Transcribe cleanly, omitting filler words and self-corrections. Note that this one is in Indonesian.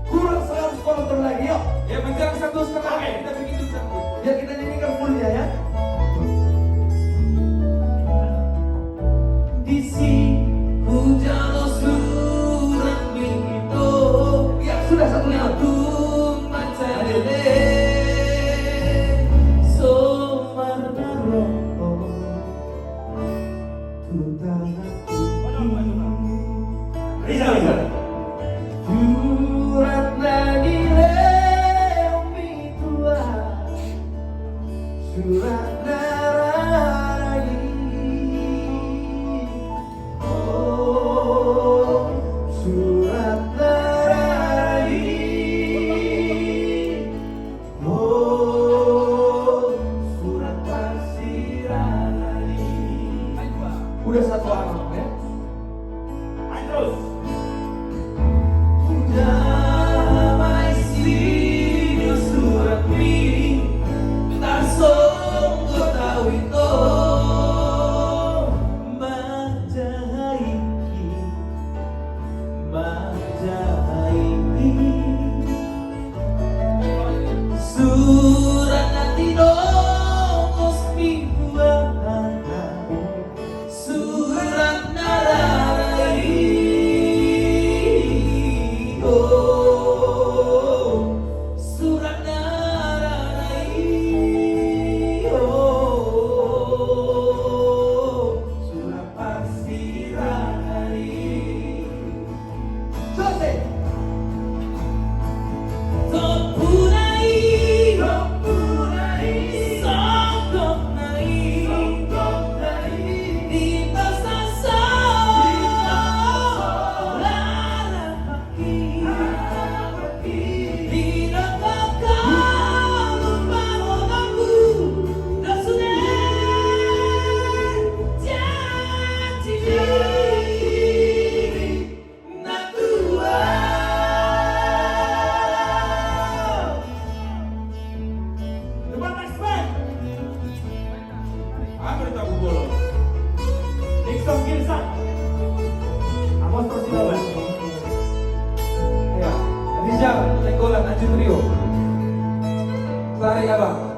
Kurang 100 penonton lagi, yuk. Ya menjelang 1,5. Oke. Kita bikin dulu satu. Biar kita nyanyikan fullnya ya. Di sini hujan surat begitu. Ya sudah satu lima. Tung macadele. Somar naro. Tutanaku. Bisa. Surat lagi leumi tua. Surat narai. Oh, surat narai. Oh, surat pasirani. Udah satu anak ya. Terus. Damai sini surat mi Tarsong tahu itu Majahaiki Majahaiki Surat nanti dongos mingguan Surat nararai Oh Surat nararai Oh Surat pasirani Selesai Tompunai Songkok nai Dito sasa Lara paki Dito kakak Lupa otakku Dasune Jati diri Natua Depan expert. Apa itu aku bolong? Nixon Gilsan. Amos Persilawan. Ya, Rizal, Tenggolan, Anju Trio. Tarik abang.